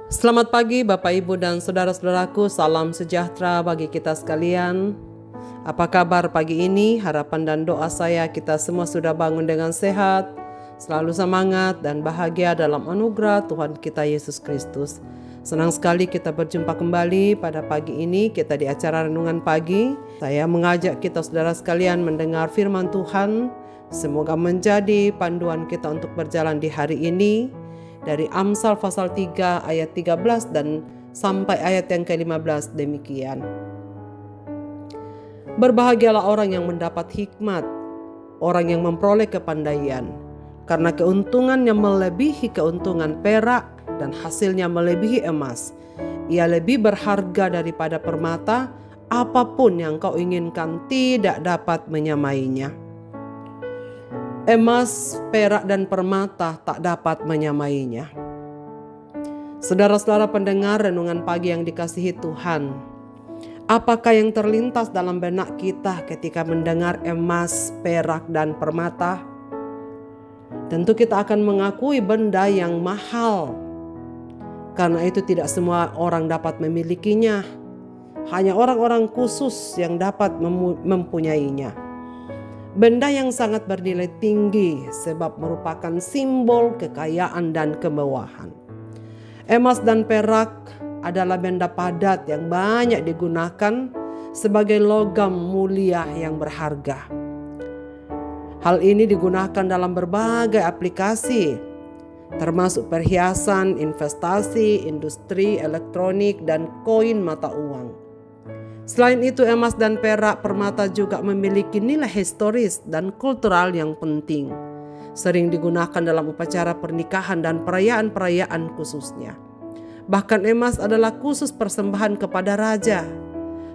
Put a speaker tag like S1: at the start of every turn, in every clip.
S1: Selamat pagi Bapak Ibu dan saudara-saudaraku, salam sejahtera bagi kita sekalian. Apa kabar pagi ini? Harapan dan doa saya kita semua sudah bangun dengan sehat, selalu semangat dan bahagia dalam anugerah Tuhan kita Yesus Kristus. Senang sekali kita berjumpa kembali pada pagi ini, kita di acara Renungan Pagi. Saya mengajak kita saudara sekalian mendengar firman Tuhan, semoga menjadi panduan kita untuk berjalan di hari ini. Dari Amsal pasal 3 ayat 13 dan sampai ayat yang ke-15 demikian. Berbahagialah orang yang mendapat hikmat, orang yang memperoleh kepandaian, karena keuntungannya melebihi keuntungan perak dan hasilnya melebihi emas. Ia lebih berharga daripada permata, apapun yang kau inginkan tidak dapat menyamainya. Emas, perak, dan permata tak dapat menyamainya. Saudara-saudara pendengar renungan pagi yang dikasihi Tuhan, apakah yang terlintas dalam benak kita ketika mendengar emas, perak, dan permata? Tentu kita akan mengakui benda yang mahal, karena itu tidak semua orang dapat memilikinya. Hanya orang-orang khusus yang dapat mempunyainya. Benda yang sangat bernilai tinggi sebab merupakan simbol kekayaan dan kemewahan. Emas dan perak adalah benda padat yang banyak digunakan sebagai logam mulia yang berharga. Hal ini digunakan dalam berbagai aplikasi, termasuk perhiasan, investasi, industri, elektronik, dan koin mata uang. Selain itu, emas dan perak permata juga memiliki nilai historis dan kultural yang penting. Sering digunakan dalam upacara pernikahan dan perayaan-perayaan khususnya. Bahkan emas adalah khusus persembahan kepada raja.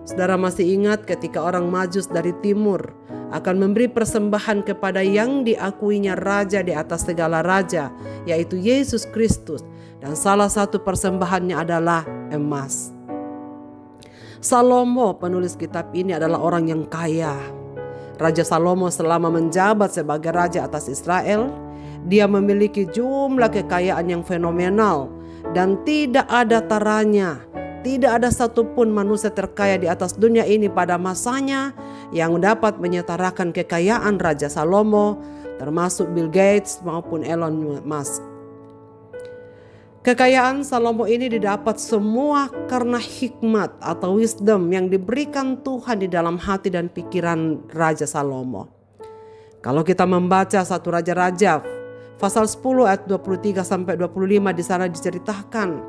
S1: Saudara masih ingat ketika orang Majus dari timur akan memberi persembahan kepada yang diakuinya raja di atas segala raja, yaitu Yesus Kristus. Dan salah satu persembahannya adalah emas. Salomo, penulis kitab ini, adalah orang yang kaya. Raja Salomo selama menjabat sebagai raja atas Israel, dia memiliki jumlah kekayaan yang fenomenal dan tidak ada taranya. Tidak ada satupun manusia terkaya di atas dunia ini pada masanya yang dapat menyetarakan kekayaan Raja Salomo, termasuk Bill Gates maupun Elon Musk. Kekayaan Salomo ini didapat semua karena hikmat atau wisdom yang diberikan Tuhan di dalam hati dan pikiran Raja Salomo. Kalau kita membaca 1 Raja-Raja pasal 10 ayat 23 sampai 25, di sana diceritakan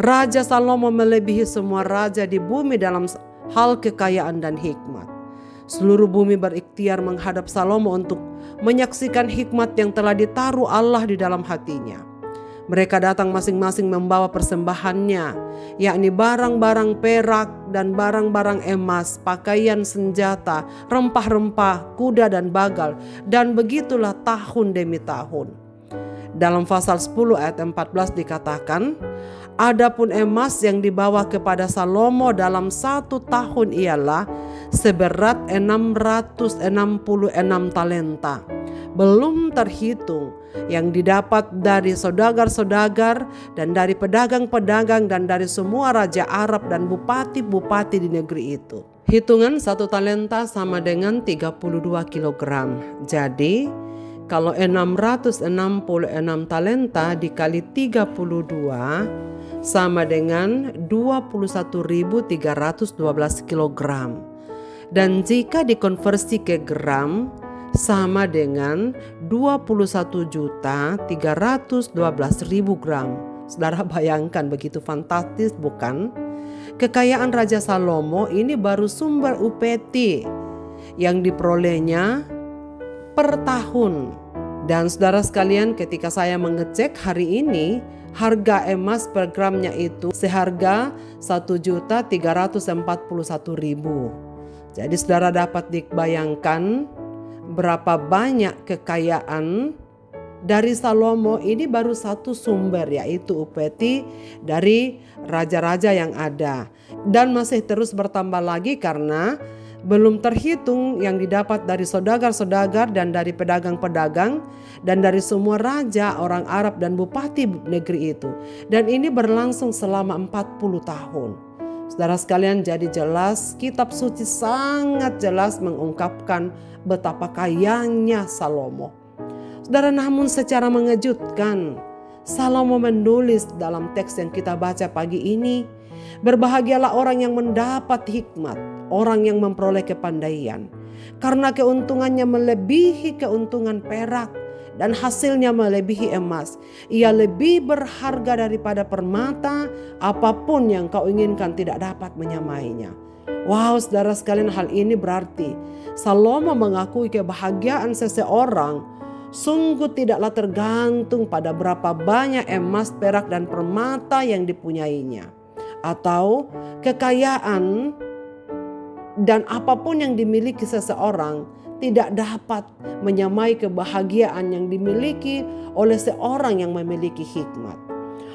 S1: Raja Salomo melebihi semua raja di bumi dalam hal kekayaan dan hikmat. Seluruh bumi berikhtiar menghadap Salomo untuk menyaksikan hikmat yang telah ditaruh Allah di dalam hatinya. Mereka datang masing-masing membawa persembahannya, yakni barang-barang perak dan barang-barang emas, pakaian, senjata, rempah-rempah, kuda dan bagal, dan begitulah tahun demi tahun. Dalam pasal 10 ayat 14 dikatakan, adapun emas yang dibawa kepada Salomo dalam 1 tahun ialah seberat 666 talenta. Belum terhitung yang didapat dari saudagar-saudagar dan dari pedagang-pedagang dan dari semua raja Arab dan bupati-bupati di negeri itu. Hitungan 1 talenta sama dengan 32 kilogram. Jadi kalau 666 talenta dikali 32 sama dengan 21.312 kilogram. Dan jika dikonversi ke gram sama dengan 21.312.000 gram. Saudara bayangkan, begitu fantastis bukan? Kekayaan Raja Salomo ini baru sumber upeti yang diperolehnya per tahun. Dan saudara sekalian, ketika saya mengecek hari ini, harga emas per gramnya itu seharga 1.341.000. Jadi saudara dapat dibayangkan berapa banyak kekayaan dari Salomo. Ini baru satu sumber, yaitu upeti dari raja-raja yang ada. Dan masih terus bertambah lagi karena Belum terhitung yang didapat dari saudagar-saudagar dan dari pedagang-pedagang dan dari semua raja, orang Arab dan bupati negeri itu. Dan ini berlangsung selama 40 tahun. Saudara sekalian, jadi jelas kitab suci sangat jelas mengungkapkan betapa kayanya Salomo. Saudara, namun secara mengejutkan, Salomo menulis dalam teks yang kita baca pagi ini, berbahagialah orang yang mendapat hikmat, orang yang memperoleh kepandaian, karena keuntungannya melebihi keuntungan perak dan hasilnya melebihi emas. Ia lebih berharga daripada permata, apapun yang kau inginkan tidak dapat menyamainya. Wow, saudara sekalian, hal ini berarti Salomo mengakui kebahagiaan seseorang sungguh tidaklah tergantung pada berapa banyak emas, perak, dan permata yang dipunyainya, atau kekayaan dan apapun yang dimiliki seseorang tidak dapat menyamai kebahagiaan yang dimiliki oleh seorang yang memiliki hikmat.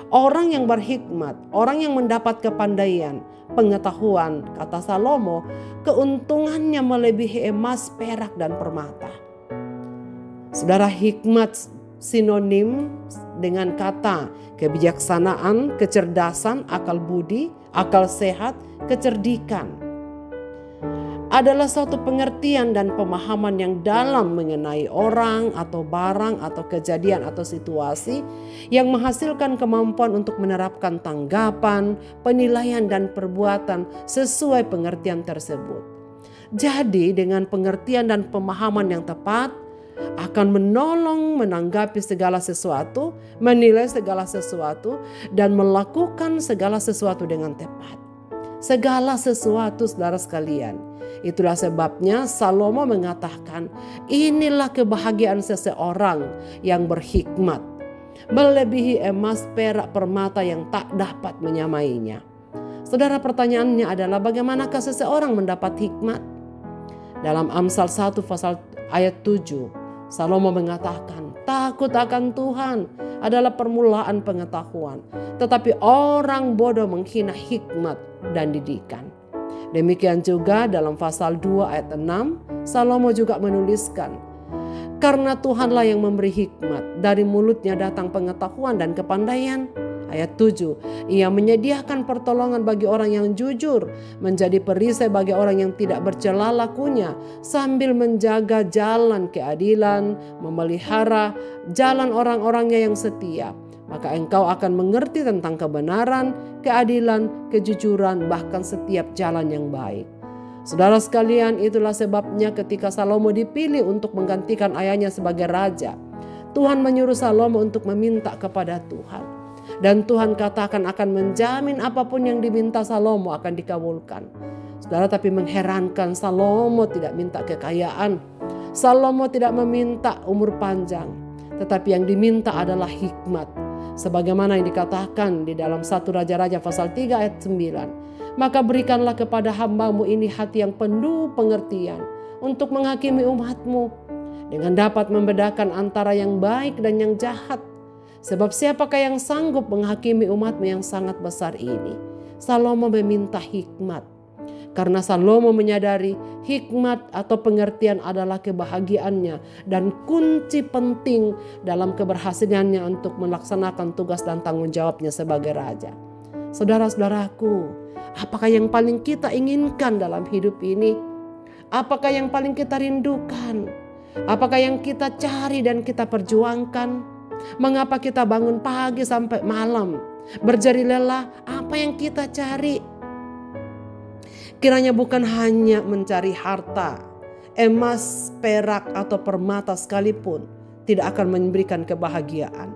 S1: Orang yang berhikmat, orang yang mendapat kepandaian, pengetahuan, kata Salomo, keuntungannya melebihi emas, perak, dan permata. Saudara, hikmat sinonim dengan kata kebijaksanaan, kecerdasan, akal budi, akal sehat, kecerdikan. Adalah suatu pengertian dan pemahaman yang dalam mengenai orang atau barang atau kejadian atau situasi yang menghasilkan kemampuan untuk menerapkan tanggapan, penilaian, dan perbuatan sesuai pengertian tersebut. Jadi dengan pengertian dan pemahaman yang tepat akan menolong menanggapi segala sesuatu, menilai segala sesuatu, dan melakukan segala sesuatu dengan tepat. Segala sesuatu, saudara sekalian. Itulah sebabnya Salomo mengatakan, inilah kebahagiaan seseorang yang berhikmat, melebihi emas, perak, permata yang tak dapat menyamainya. Saudara, pertanyaannya adalah bagaimanakah seseorang mendapat hikmat? Dalam Amsal 1 pasal ayat 7, Salomo mengatakan, takut akan Tuhan adalah permulaan pengetahuan, tetapi orang bodoh menghina hikmat dan didikan. Demikian juga dalam pasal 2 ayat 6, Salomo juga menuliskan, karena Tuhanlah yang memberi hikmat, dari mulutnya datang pengetahuan dan kepandaian. Ayat 7, ia menyediakan pertolongan bagi orang yang jujur, menjadi perisai bagi orang yang tidak bercela lakunya, sambil menjaga jalan keadilan, memelihara jalan orang-orangnya yang setia. Maka engkau akan mengerti tentang kebenaran, keadilan, kejujuran, bahkan setiap jalan yang baik. Saudara sekalian, itulah sebabnya ketika Salomo dipilih untuk menggantikan ayahnya sebagai raja, Tuhan menyuruh Salomo untuk meminta kepada Tuhan. Dan Tuhan katakan akan menjamin apapun yang diminta Salomo akan dikabulkan. Saudara, tapi mengherankan, Salomo tidak minta kekayaan. Salomo tidak meminta umur panjang. Tetapi yang diminta adalah hikmat. Sebagaimana yang dikatakan di dalam 1 Raja-Raja pasal 3 ayat 9. Maka berikanlah kepada hambamu ini hati yang penuh pengertian untuk menghakimi umatmu, dengan dapat membedakan antara yang baik dan yang jahat. Sebab siapakah yang sanggup menghakimi umatmu yang sangat besar ini? Salomo meminta hikmat. Karena Salomo menyadari hikmat atau pengertian adalah kebahagiaannya dan kunci penting dalam keberhasilannya untuk melaksanakan tugas dan tanggung jawabnya sebagai raja. Saudara-saudaraku, apakah yang paling kita inginkan dalam hidup ini? Apakah yang paling kita rindukan? Apakah yang kita cari dan kita perjuangkan? Mengapa kita bangun pagi sampai malam berjari lelah? Apa yang kita cari? Kiranya bukan hanya mencari harta, emas, perak, atau permata sekalipun tidak akan memberikan kebahagiaan.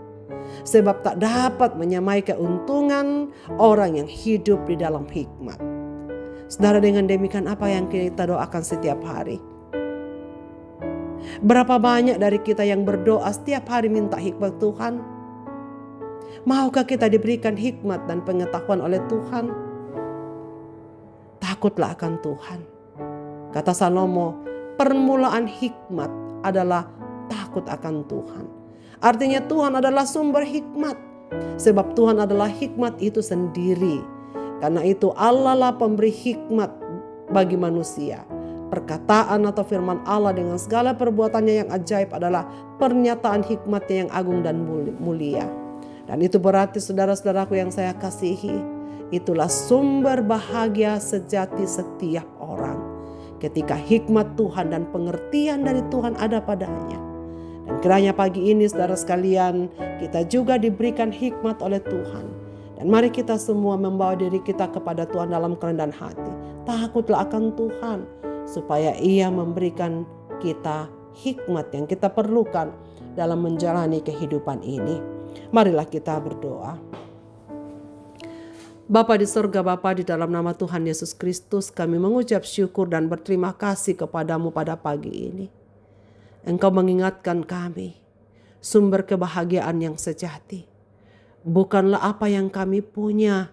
S1: Sebab tak dapat menyamai keuntungan orang yang hidup di dalam hikmat. Saudara, dengan demikian apa yang kita doakan setiap hari? Berapa banyak dari kita yang berdoa setiap hari minta hikmat Tuhan? Maukah kita diberikan hikmat dan pengetahuan oleh Tuhan? Takutlah akan Tuhan. Kata Salomo, permulaan hikmat adalah takut akan Tuhan. Artinya Tuhan adalah sumber hikmat. Sebab Tuhan adalah hikmat itu sendiri. Karena itu Allah lah pemberi hikmat bagi manusia. perkataan atau firman Allah dengan segala perbuatannya yang ajaib adalah pernyataan hikmatnya yang agung dan mulia. Dan itu berarti saudara-saudaraku yang saya kasihi, itulah sumber bahagia sejati setiap orang. Ketika hikmat Tuhan dan pengertian dari Tuhan ada padanya. Dan kiranya pagi ini saudara sekalian, kita juga diberikan hikmat oleh Tuhan. Dan mari kita semua membawa diri kita kepada Tuhan dalam kerendahan hati. Takutlah akan Tuhan, supaya Ia memberikan kita hikmat yang kita perlukan dalam menjalani kehidupan ini. Marilah kita berdoa. Bapa di surga, Bapa di dalam nama Tuhan Yesus Kristus, kami mengucap syukur dan berterima kasih kepadamu pada pagi ini. Engkau mengingatkan kami, sumber kebahagiaan yang sejati bukanlah apa yang kami punya,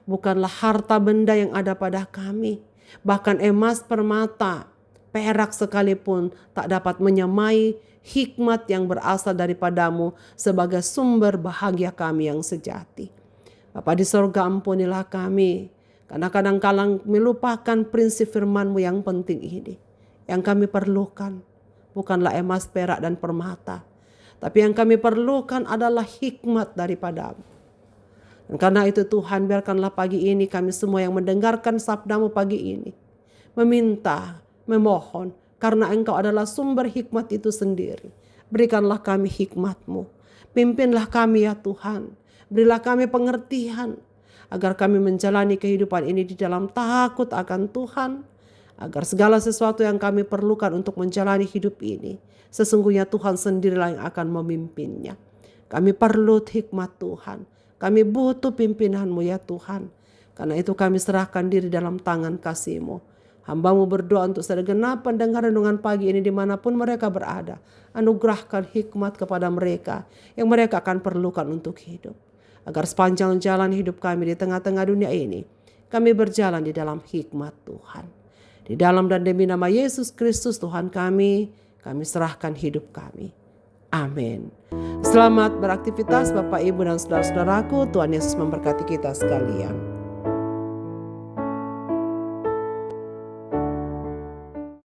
S1: bukanlah harta benda yang ada pada kami, bahkan emas permata, perak sekalipun tak dapat menyamai hikmat yang berasal daripadamu sebagai sumber bahagia kami yang sejati. Bapa di sorga, ampunilah kami, karena kadang-kadang melupakan prinsip firman-Mu yang penting ini. Yang kami perlukan bukanlah emas, perak, dan permata, tapi yang kami perlukan adalah hikmat daripadamu. Dan karena itu Tuhan, biarkanlah pagi ini kami semua yang mendengarkan sabda-Mu pagi ini meminta, memohon, karena Engkau adalah sumber hikmat itu sendiri. Berikanlah kami hikmat-Mu. Pimpinlah kami ya Tuhan. Berilah kami pengertian agar kami menjalani kehidupan ini di dalam takut akan Tuhan. Agar segala sesuatu yang kami perlukan untuk menjalani hidup ini, sesungguhnya Tuhan sendirilah yang akan memimpinnya. Kami perlu hikmat Tuhan. Kami butuh pimpinan-Mu ya Tuhan. Karena itu kami serahkan diri dalam tangan kasih-Mu. Hamba-Mu berdoa untuk segenap pendengar renungan pagi ini dimanapun mereka berada. Anugerahkan hikmat kepada mereka yang mereka akan perlukan untuk hidup. Agar sepanjang jalan hidup kami di tengah-tengah dunia ini, kami berjalan di dalam hikmat Tuhan. Di dalam dan demi nama Yesus Kristus Tuhan kami serahkan hidup kami. Amin. Selamat beraktivitas Bapak, Ibu, dan saudara-saudaraku. Tuhan Yesus memberkati kita sekalian.